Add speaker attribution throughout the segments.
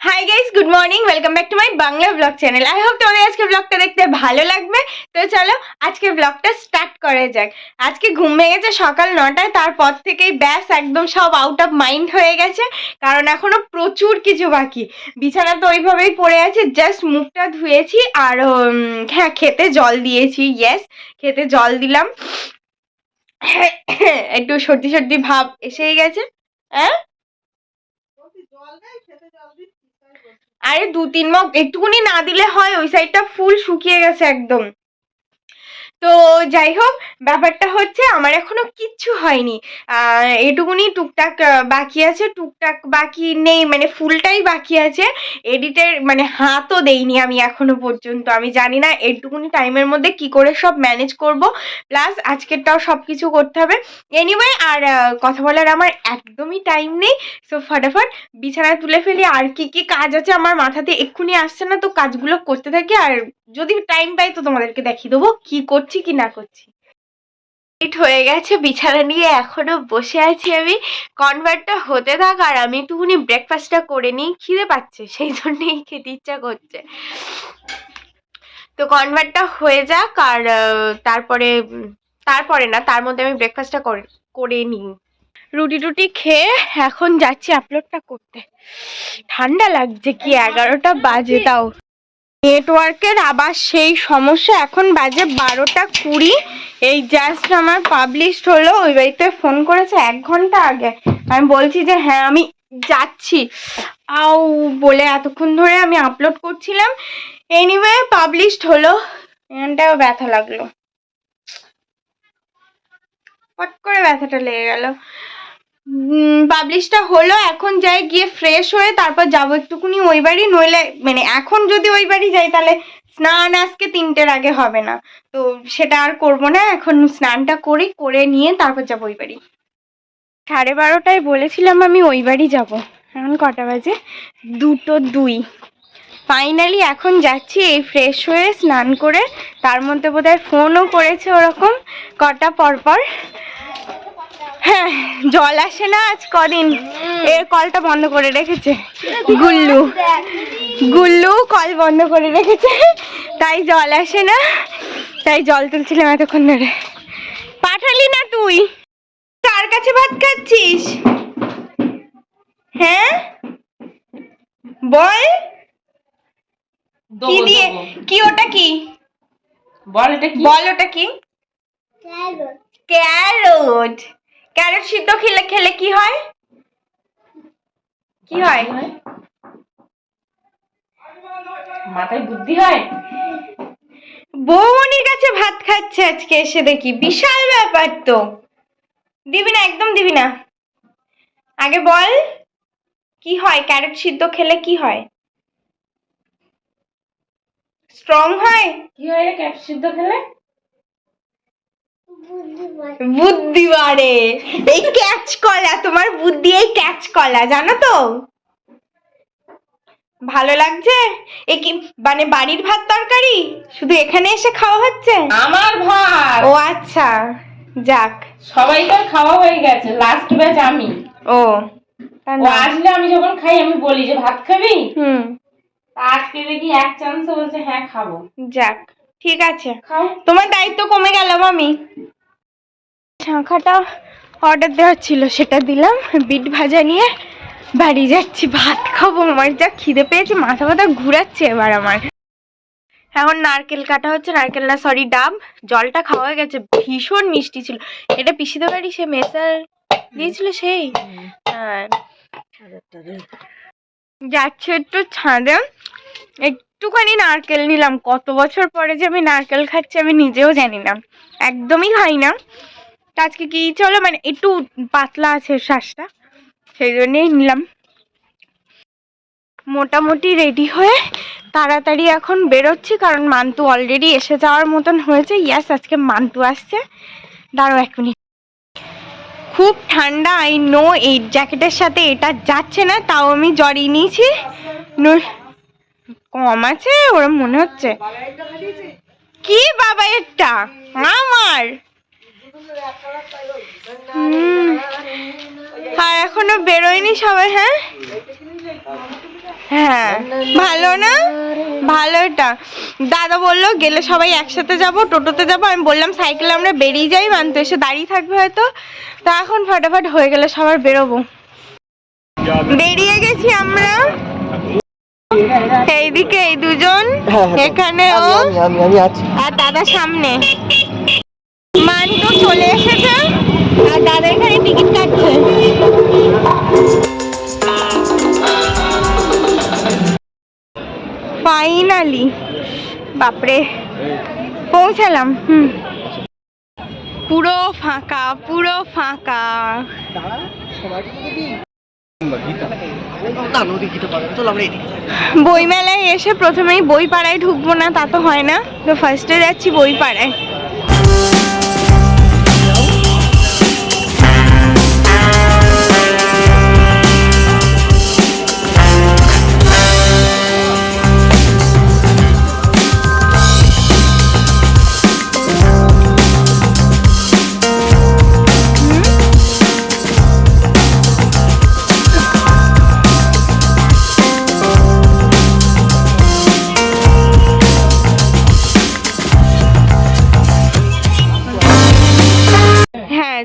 Speaker 1: Hi guys, good morning, welcome back to my Bangla blog channel. I hope তোমাদের আজকে ব্লগটা দেখতে ভালো লাগবে। তো চলো আজকে ব্লগটা স্টার্ট করা যাক। আজকে ঘুম ভেঙেছে সকাল 9টায়, তারপর থেকেই ব্যাস একদম সব আউট অফ মাইন্ড হয়ে গেছে, কারণ এখনো প্রচুর কিছু বাকি। বিছানা তো ওইভাবেই পড়ে আছে, জাস্ট মুখটা ধুয়েছি আর হ্যাঁ খেতে জল দিয়েছি। ইয়েস, খেতে জল দিলাম। একটু সর্দি সর্দি ভাব এসেই গেছে। হ্যাঁ, আরে 2-3 মগ একটুকুনি না দিলে হয়, ওই সাইডটা ফুল শুকিয়ে গেছে একদম। তো যাই হোক, ব্যাপারটা হচ্ছে আমার এখনো কিচ্ছু হয়নি। এটুকুনি টুকটাক বাকি আছে, টুকটাক বাকি নেই মানে ফুলটাই বাকি আছে। এডিটের মানে হাতও দেইনি আমি এখনো পর্যন্ত। আমি জানি না এইটুকুনি টাইমের মধ্যে কি করে সব ম্যানেজ করব, প্লাস আজকেরটাও সব কিছু করতে হবে। এনিওয়ে, আর কথা বলার আমার একদমই টাইম নেই। সো ফটাফট বিছানায় তুলে ফেলি। আর কি কি কাজ আছে আমার মাথাতে এক্ষুনি আসছে না, তো কাজগুলো করতে থাকি, আর যদি টাইম পাই তো তোমাদেরকে দেখিয়ে দেবো কি করছি কি না করছি। হয়ে গেছে, বিছানা নিয়ে এখনো বসে আছি আমি। কনভার্টটা হতে থাক আর আমি একটুখানি ব্রেকফাস্টটা করে নিই, খিদে পাচ্ছে সেই জন্যই খেতে ইচ্ছা করছে। তো কনভার্টটা হয়ে যাক, আর তারপরে না, তার মধ্যে আমি ব্রেকফাস্টটা করে নিই। রুটি টুটি খেয়ে এখন যাচ্ছি আপলোডটা করতে। ঠান্ডা লাগছে, কি 11টা বাজে, তাও নেটওয়ার্কের আবার সেই সমস্যা। এখন বাজে 12টা 20। এই জাস্ট আমার পাবলিশড হলো। ওই বাড়িতে ফোন করেছে 1 ঘন্টা আগে। আমি বলছি যে হ্যাঁ আমি যাচ্ছি আও বলে এতক্ষণ ধরে আমি আপলোড করছিলাম। এনিওয়ে পাবলিশড হলো। এখানটাও ব্যথা লাগলো, পট করে ব্যথাটা লেগে গেল। পাবলিশটা হলো, এখন যাই গিয়ে ফ্রেশ হয়ে তারপর যাবো একটুকুনি ওই বাড়ি। নইলে মানে এখন যদি ওই বাড়ি যাই তাহলে স্নান আজকে 3টের আগে হবে না, তো সেটা আর করবো না। এখন স্নানটা করে নিয়ে তারপর যাবো ওই বাড়ি। 12:30টায় বলেছিলাম আমি ওই বাড়ি যাবো। এখন কটা বাজে? 2:02। ফাইনালি এখন যাচ্ছি, এই ফ্রেশ হয়ে স্নান করে। তার মধ্যে বোধহয় ফোনও করেছে ওরকম কটা পরপর। হ্যাঁ, জল আসে না আজ কদিন। এর কলটা বন্ধ করে রেখেছে গুল্লু কল বন্ধ করে রেখেছে, তাই জল আসে না। তাই জল তুলছিলাম এতক্ষণ ধরে। পাঠালি না তুই? কার কাছে ভাত খাচ্ছিস? হ্যাঁ বল, কি দিয়ে? কি ওটা কি? বল ওটা কি? ক্যারোট। ক্যারোট সিদ্ধ খেলে কি হয়? কি হয়? মাথায় বুদ্ধি হয়। বৌমনির কাছে ভাত খাচ্ছে আজকে এসে দেখি, বিশাল ব্যাপার তো। দিবি না, একদম দিবি না। আগে বল কি হয়, ক্যারোট সিদ্ধ খেলে কি হয়? স্ট্রং হয়। কি হয় রে ক্যারোট সিদ্ধ খেলে? বুদ্ধি বাড়ে। এই ক্যাচ কলা, তোমার বুদ্ধি এই ক্যাচ কলা, জানো তো? ভালো লাগছে? এ কি মানে বাড়ির ভাত তরকারি শুধু এখানে এসে খাওয়া হচ্ছে?
Speaker 2: আমার ভাত।
Speaker 1: ও আচ্ছা, যাক।
Speaker 2: সবাইকার খাওয়া হয়ে গেছে, লাস্ট ব্যাচ আমি।
Speaker 1: ও
Speaker 2: আসলে আমি যখন খাই আমি বলি যে ভাত খাবি, আজকে দেখি এক চান্সে বলছে হ্যাঁ খাবো।
Speaker 1: যাক, ঠিক আছে,
Speaker 2: খাও।
Speaker 1: তোমার দায়িত্ব কমে গেল মামি। শাঁখাটা অর্ডার দেওয়ার ছিল, সেটা দিলাম। বিট ভাজা নিয়ে বাড়ি যাচ্ছি, ভাত খাবো। আমার যা খিদে পেয়েছে, মাথা ব্যথা ঘুরাচ্ছে এবার আমার। এখন নারকেল কাটা হচ্ছে, নারকেল না সরি ডাব। জলটা খাওয়া হয়ে গেছে, ভীষণ মিষ্টি ছিল। এটা পিসিদের বাড়ি সে মেসার দিয়েছিল সেই। হ্যাঁ, যাচ্ছে একটু ছাদে, একটুখানি নারকেল নিলাম। কত বছর পরে যে আমি নারকেল খাচ্ছি আমি নিজেও জানি না, একদমই খাই না। আজকে কি চলো মানে একটু পাতলা আছে শ্বাসটা, সেই জন্যই নিলাম। মোটামুটি রেডি হয়ে তাড়াতাড়ি এখন বেরোচ্ছি, কারণ মান্তু অলরেডি এসে যাওয়ার মতন হয়েছে। ইয়াস, আজকে মান্তু আসছে। দাঁড়াও 1 মিনিট। খুব ঠান্ডা, আই নো। এই জ্যাকেটের সাথে এটা যাচ্ছে না, তাও আমি জড়িয়ে নিয়েছি। কম আছে ওরম মনে হচ্ছে। কি বাবা, এটা আমার আর এখনো বেরোয়নি সবাই। হ্যাঁ হ্যাঁ ভালো না, ভালো। এটা দাদা বললো গেলে সবাই একসাথে যাব, টোটোতে যাব। আমি বললাম সাইকেলে আমরা বেরিয়ে যাই, মানতো এসে দাঁড়িয়ে থাকবে হয়তো। তা এখন ফাটাফাট হয়ে গেলে সবার বেরোবো। বেরিয়ে গেছি আমরা। এইদিকে এই দুজন, এখানে ও আর দাদা সামনে। মানতো চলে এসেছে আর দাদা এখানে টিকিট কাটছে। ফাইনালি বাপরে পৌঁছালাম। পুরো ফাঁকা, পুরো ফাঁকা। বইমেলায় এসে প্রথমেই বই পাড়ায় ঢুকবো না তা তো হয় না, তো ফার্স্টে যাচ্ছি বই পাড়ায়।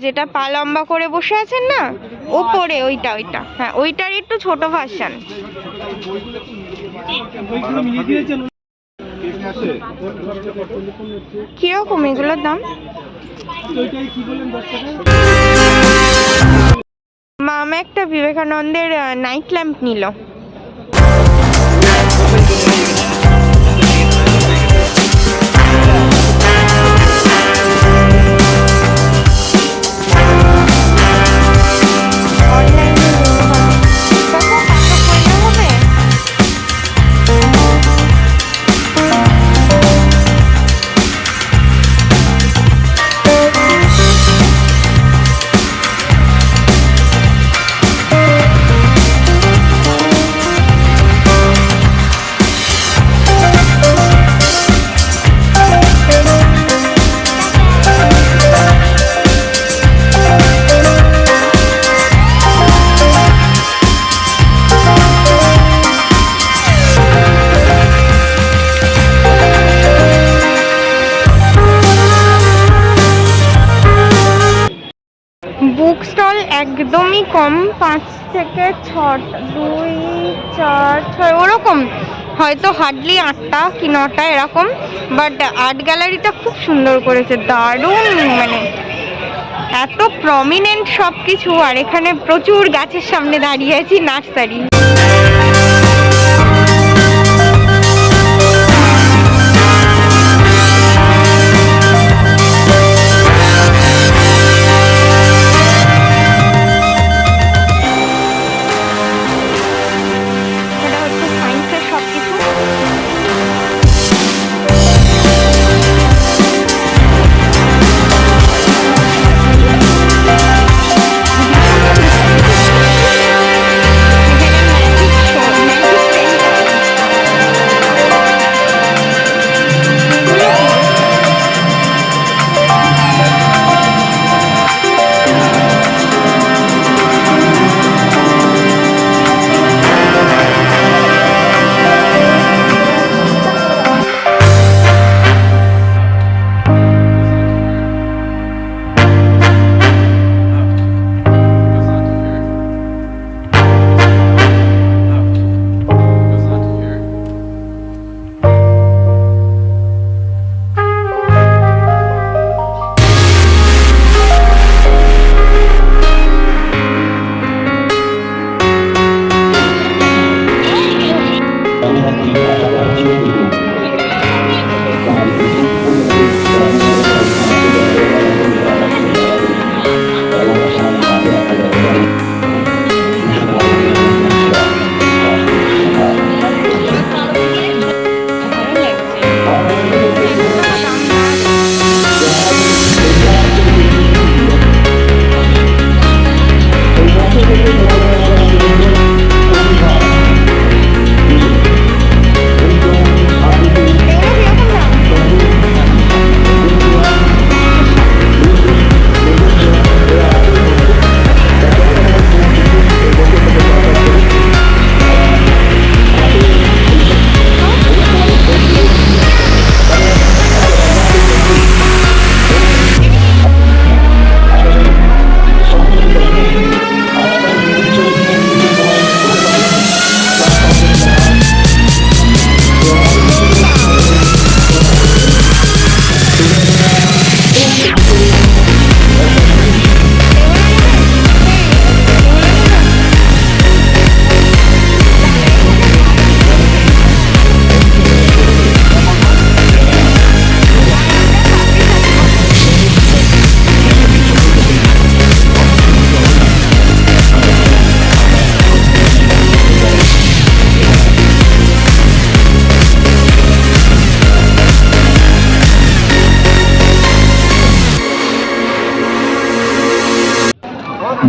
Speaker 1: যেটা পা লম্বা করে বসে আছেন না ওপরে, ওইটা ওইটা হ্যাঁ, ওইটার একটু ছোট ভার্সন। কিরকম এগুলোর দাম? মামা একটা বিবেকানন্দের নাইট ল্যাম্প নিল। বুক স্টল একদমই কম, 5 থেকে 6, 2, 4, 6 ওরকম, হয়তো হার্ডলি 8টা কি 9টা এরকম। বাট আর্ট গ্যালারিটা খুব সুন্দর করেছে, দারুণ, মানে এত প্রমিনেন্ট সব কিছু। আর এখানে প্রচুর গাছের সামনে দাঁড়িয়ে আছি, নার্সারি।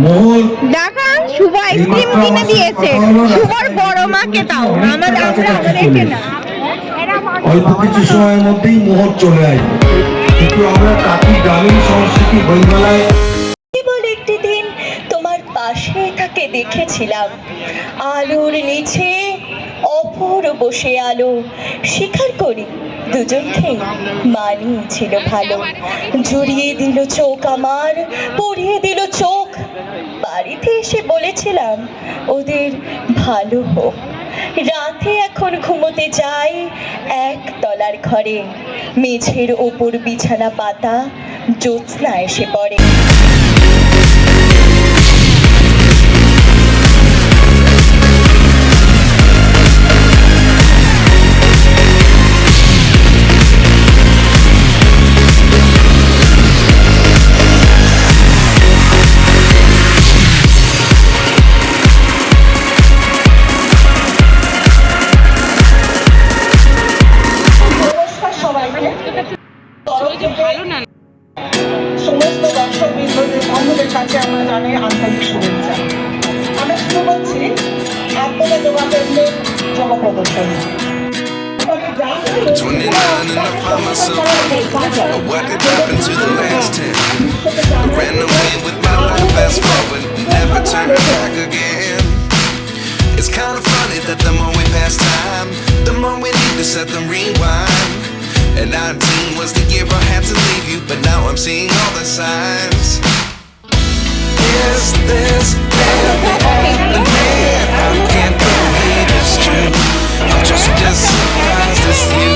Speaker 3: মোহর
Speaker 1: দেখা শুভ আইসক্রিম কিনে দিয়েছে, শুভর বড় মাকে তাও, আমাদেরকে না।
Speaker 3: অল্প কিছু সময়ের মধ্যেই মোহর চলে আসবে, কিন্তু আমরা কাকি গ্রামীণ সংস্কৃতি বইমেলায়
Speaker 4: কেবল একটি দিন তোমার পাশে তাকে দেখেছিলাম, আলোর নিচে অপর বসে আলো, স্বীকার করি দুজনকে মানিয়েছিল ভালো। জড়িয়ে দিল চোখ আমার, পড়িয়ে দিল চোখ, বাড়িতে এসে বলেছিলাম ওদের ভালো হোক। রাতে এখন ঘুমোতে যাই একতলার ঘরে, মেঝের ওপর বিছানা পাতা, জ্যোৎস্না এসে পড়ে।
Speaker 5: সমস্ত দর্শকবৃন্দদের বন্ধুদের কাছে আমরা জানাই আন্তরিক শুভেচ্ছা। আমরা শুরু করছি আত্মীয় যোগাকেন্দ্রের যোগ প্রদর্শনী।
Speaker 6: 29 and I find myself wondering what could happen to the last 10. I ran away with my life, fast forward, never turn back again. It's kind of funny that the more we pass time, the more we need to set them rewind. And 19 was the year I had to leave you, but now I'm seeing all the signs. Is this really happening? I can't believe it's true. I'm just as surprised as you.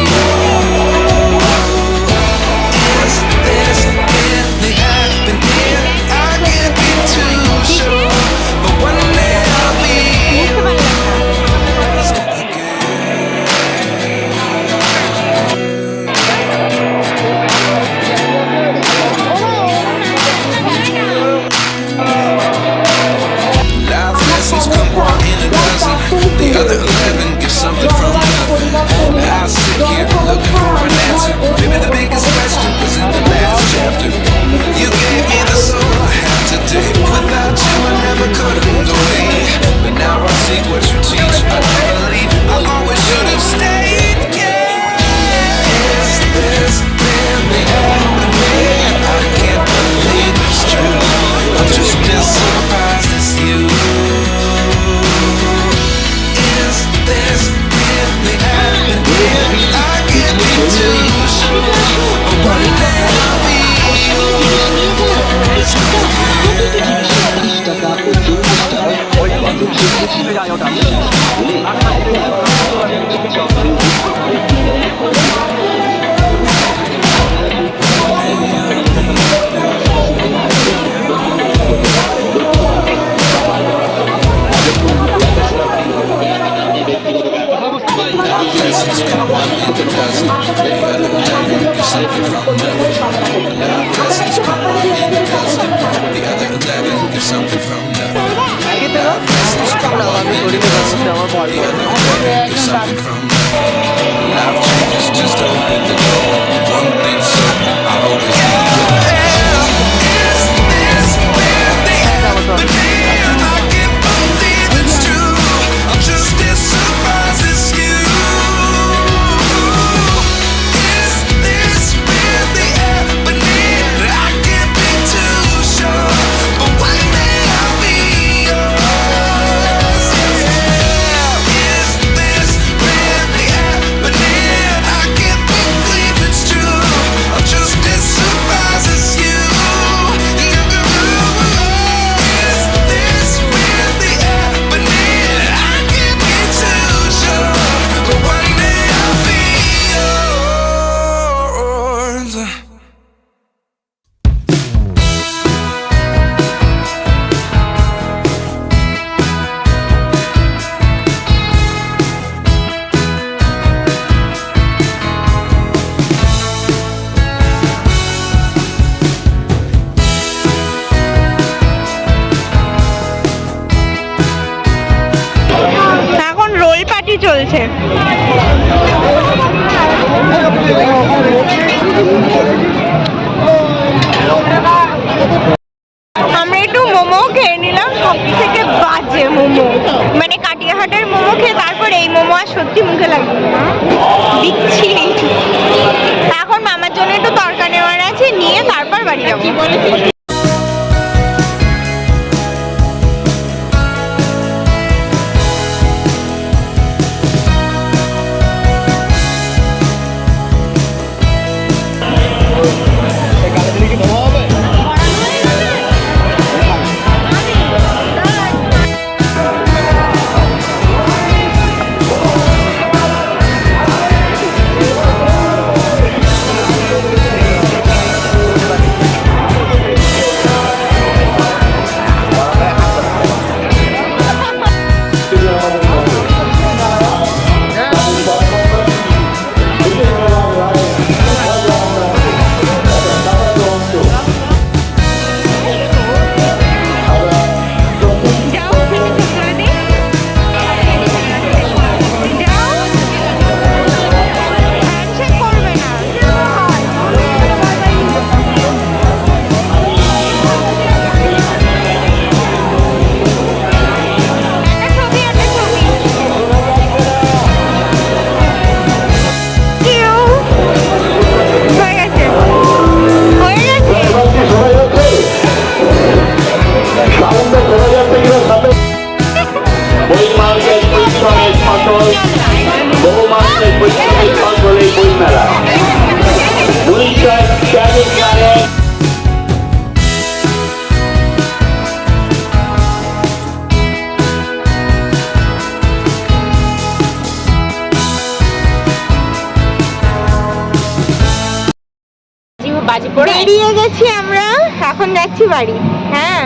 Speaker 6: Is this really happening? I can't be too sure, but one day I'll be yours Life lessons come one in a dozen. The other 11 give something from nothing. I sit here looking for an answer. Maybe the biggest question was in the last chapter. You gave me the soul I have today. Without you I never could have moved away. But now I see what you teach. I never leave. I always should have stayed. Yeah. Is this really happening? I can't believe it's true. I'm just as surprised as you. Is this really happening? I can't be too sure, but one day I'll be Lessons come one in a dozen. The other 11 give something from nothing. Love lessons come one in a dozen. The other 11 give something from nothing. Love lessons come one in a dozen. The other 11 give something from nothing. Life changes, just open the door. One thing certain, I always be yours. Is this really happening? I can't believe it's true. I'm just as surprised as you. Is this really happening? I can't be too sure, but one day I'll be yours. Is this really happening? I can't believe it's true. I'm just as surprised as you. Is this really happening? I can't be too sure, but one day I'll be yours.
Speaker 1: এখন role party চলছে। আমরা একটু মোমো খেয়ে
Speaker 2: বাজি পড়ে
Speaker 1: বেরিয়ে গেছি আমরা, এখন যাচ্ছি বাড়ি। হ্যাঁ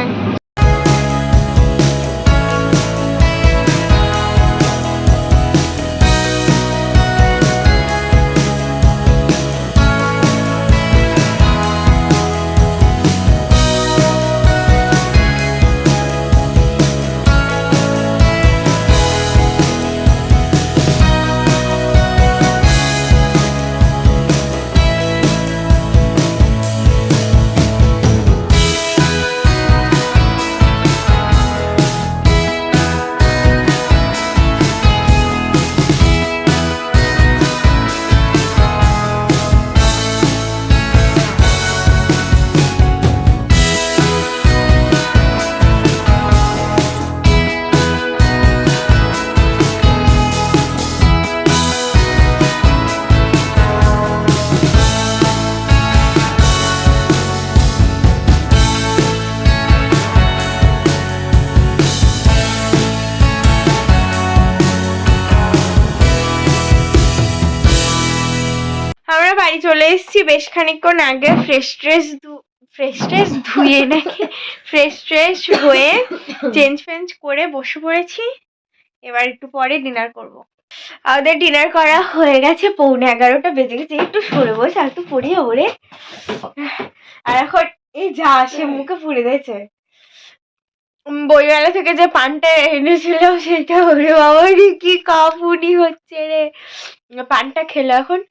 Speaker 1: আমরা বাড়ি চলে এসেছি বেশ খানিকক্ষণ আগে। ফ্রেশ ট্রেস ধুয়ে নাকি ফ্রেশ ট্রেস হয়ে চেঞ্জ ফেঞ্জ করে বসে পড়েছি। এবার একটু পরে ডিনার করব। আমাদের ডিনার করা হয়ে গেছে, 11:15 বেজে গেছে। একটু সরে বসে আর একটু পড়িয়ে ওরে, আর এখন এই যা সে মুখে পুড়ে দিয়েছে। বইমেলা থেকে যে পানটা এনেছিল সেটা, ওরে বাবারি কি কাপুনি হচ্ছে রে। পানটা খেলো এখন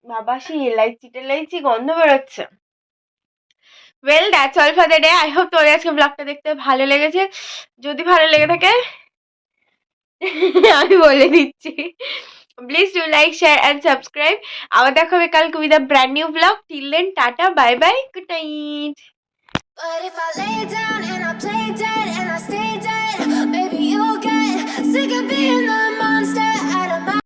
Speaker 1: বাবা, সেই এলাইচি গন্ধ বেরোচ্ছে। Well that's all for the day. I hope তোর আজকে ব্লগটা দেখতে ভালো লেগেছে। যদি ভালো লেগে থাকে আমি বলে দিচ্ছি, please do like, share and subscribe. আবার দেখা হবে কালকে with a brand new blog. Till then ta ta, bye bye, good night.
Speaker 7: But if I lay down and I play dead